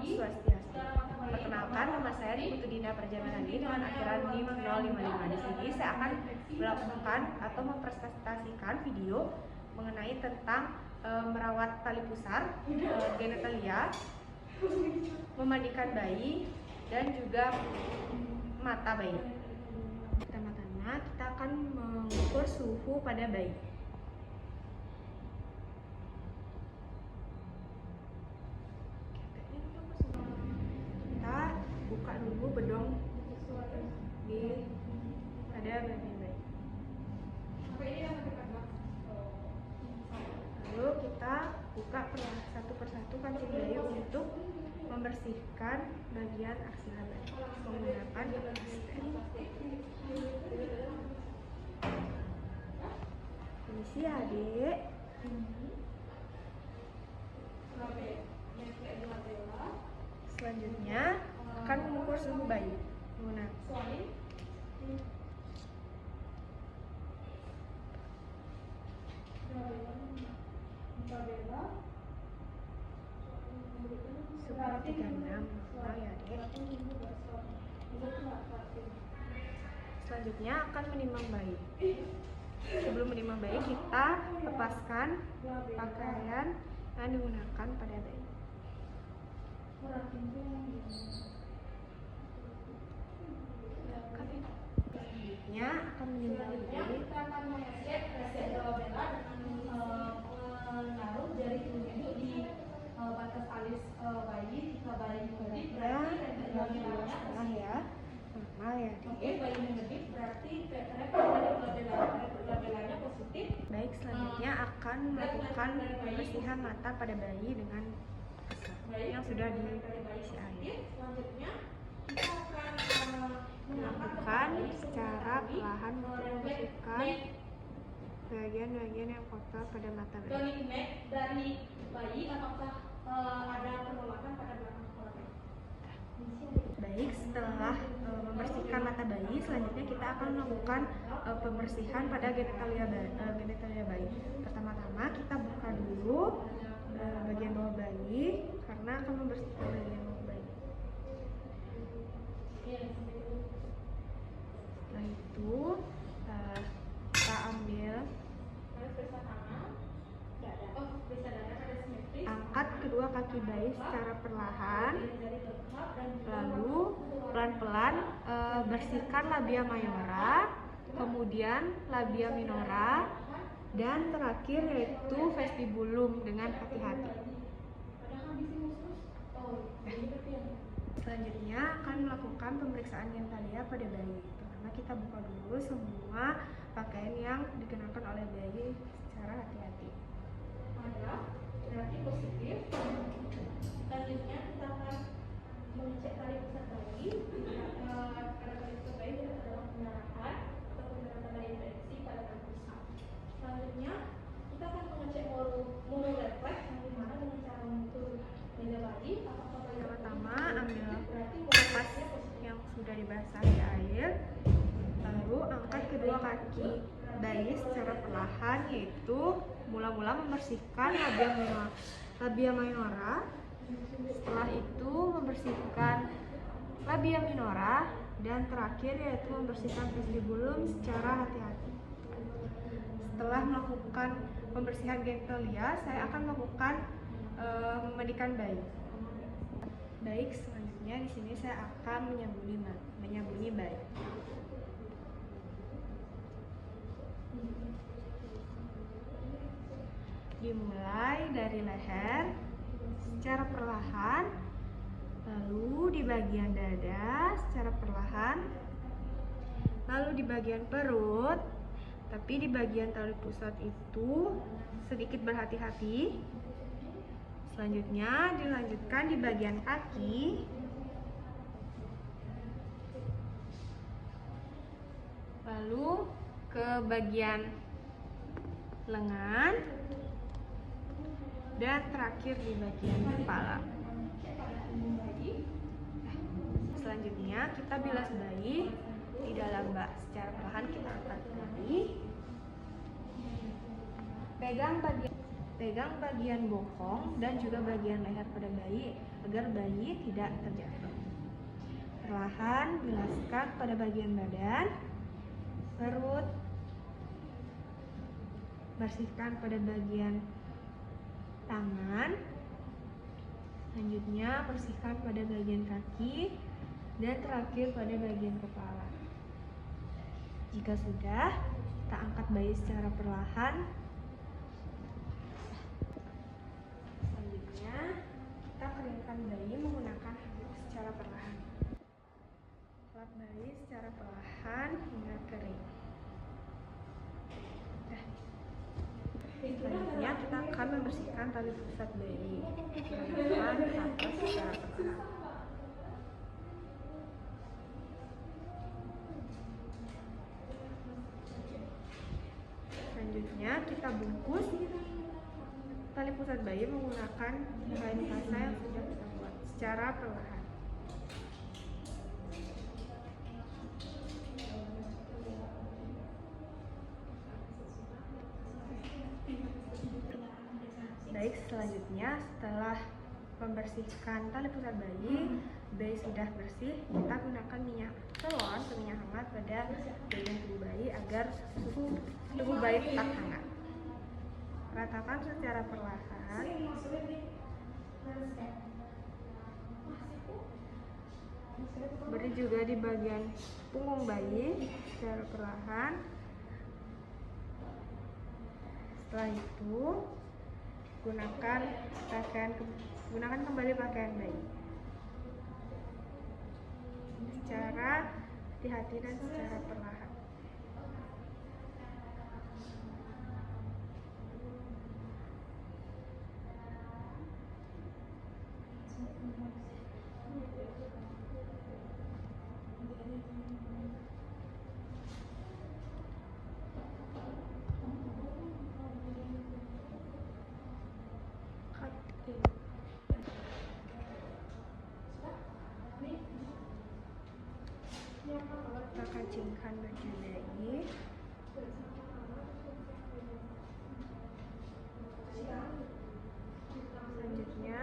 Swastiastu. Perkenalkan, nama saya Putu Dinda Perjamanandi dengan akhiran NIM 055. Di sini saya akan melakukan atau mempresentasikan video mengenai tentang merawat tali pusar, genitalia, memandikan bayi, dan juga mata bayi. Pertama-tama kita akan mengukur suhu pada bayi. Kita buka dulu bedong pada bayi. Lalu kita buka satu persatu kancing bayi untuk membersihkan bagian aksila bayi menggunakan plaster. Permisi adik. Selanjutnya akan mengukur suhu bayi menggunakan suhu 36 ya dek. Selanjutnya akan menimbang bayi. Sebelum menimbang bayi, kita lepaskan pakaian yang digunakan pada bayi. Selanjutnya akan menimbang bayi. Menaruh jari telunjuk di batas alis bayi jika bayi mengedip berarti normal ya dek. bayi mengedip berarti labelanya positif. Baik, selanjutnya akan melakukan pembersihan mata pada bayi dengan yang sudah diisi air. Selanjutnya kita akan Lakukan secara perlahan untuk membersihkan bagian-bagian yang kotor pada mata bayi. dari bayi apakah ada penolakan pada belakang kepala bayi? Baik, setelah membersihkan mata bayi, selanjutnya kita akan melakukan pembersihan pada genitalia bayi. Pertama-tama kita buka dulu bagian bawah bayi karena akan membersihkan bagian bawah bayi. Setelah itu kita ambil, angkat kedua kaki bayi secara perlahan, lalu pelan-pelan bersihkan labia mayora, kemudian labia minora, dan terakhir yaitu vestibulum dengan hati-hati. Selanjutnya akan melakukan pemeriksaan genitalia pada bayi. Pertama kita buka dulu semua pakaian yang dikenakan oleh bayi secara hati-hati. Berarti positif. Selanjutnya kita akan mengecek tali pusar bayi. Pada tali pusar bayi adalah pendarahan ataupun tanda infeksi pada tali pusar. Selanjutnya kita akan mengecek mororefleks yang dimana dengan cara mengukur meja bayi. Pertama ambil kapas yang sudah dibasahi air, lalu angkat kedua kaki bayi secara perlahan, yaitu mula-mula membersihkan labia mayora, setelah itu membersihkan labia minora, dan terakhir yaitu membersihkan vestibulum secara hati-hati. Setelah melakukan pembersihan genitalia, saya akan melakukan memandikan bayi. Baik, selanjutnya di sini saya akan menyambuni bayi. Dimulai dari leher secara perlahan, lalu di bagian dada secara perlahan, lalu di bagian perut, tapi di bagian tali pusat itu sedikit berhati-hati. Selanjutnya dilanjutkan di bagian kaki, lalu ke bagian lengan, dan terakhir di bagian kepala. Selanjutnya kita bilas bayi di dalam bak. Secara perlahan kita angkat bayi, pegang bagian bokong dan juga bagian leher pada bayi, agar bayi tidak terjatuh. Perlahan bilaskan pada bagian badan, perut, bersihkan pada bagian tangan, selanjutnya bersihkan pada bagian kaki, dan terakhir pada bagian kepala. Jika sudah, kita angkat bayi secara perlahan. Selanjutnya, kita keringkan bayi menggunakan handuk secara perlahan. Lap bayi secara perlahan hingga kering. Selanjutnya, kita akan membersihkan tali pusat bayi. Menggunakan ke atas secara perlahan. Selanjutnya kita bungkus tali pusat bayi menggunakan kain kasa yang sudah kita buat secara perlahan. Baik, selanjutnya setelah membersihkan tali pusat bayi sudah bersih, kita gunakan minyak telon atau minyak hangat pada bagian tubuh bayi agar suhu tubuh bayi tetap hangat. Ratakan secara perlahan. Beri juga di bagian punggung bayi secara perlahan. Setelah itu, gunakan kembali pakaian bayi secara hati-hati dan secara perlahan. Kita kacingkan baju bayi. Selanjutnya,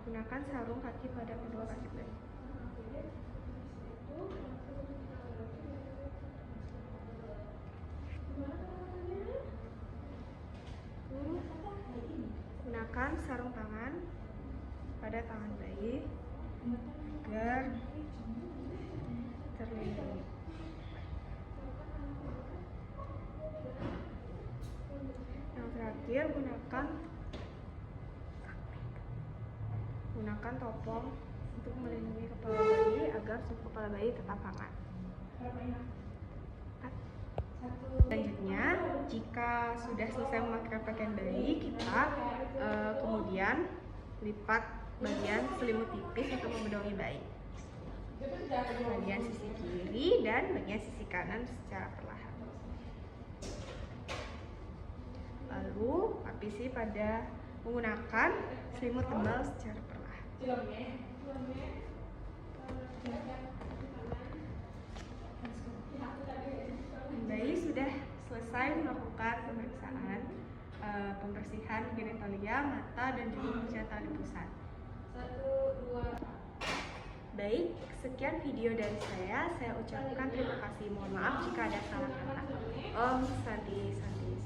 gunakan sarung kaki pada kedua kaki bayi. Gunakan sarung tangan pada tangan bayi agar terlindungi. Yang terakhir, gunakan topong untuk melindungi kepala bayi agar suhu kepala bayi tetap hangat. Selanjutnya, jika sudah selesai memakai pakaian bayi, kita kemudian lipat bagian selimut tipis untuk membedongi bayi. Bagian sisi kiri dan bagian sisi kanan secara perlahan. Lalu lapisi pada menggunakan selimut tebal secara perlahan. Bayi sudah selesai melakukan pemeriksaan pembersihan genitalia, mata, dan juga pembersihan tali pusat. Baik, sekian video dari saya. Saya ucapkan terima kasih. Mohon maaf jika ada salah kata. Om Santi Santi.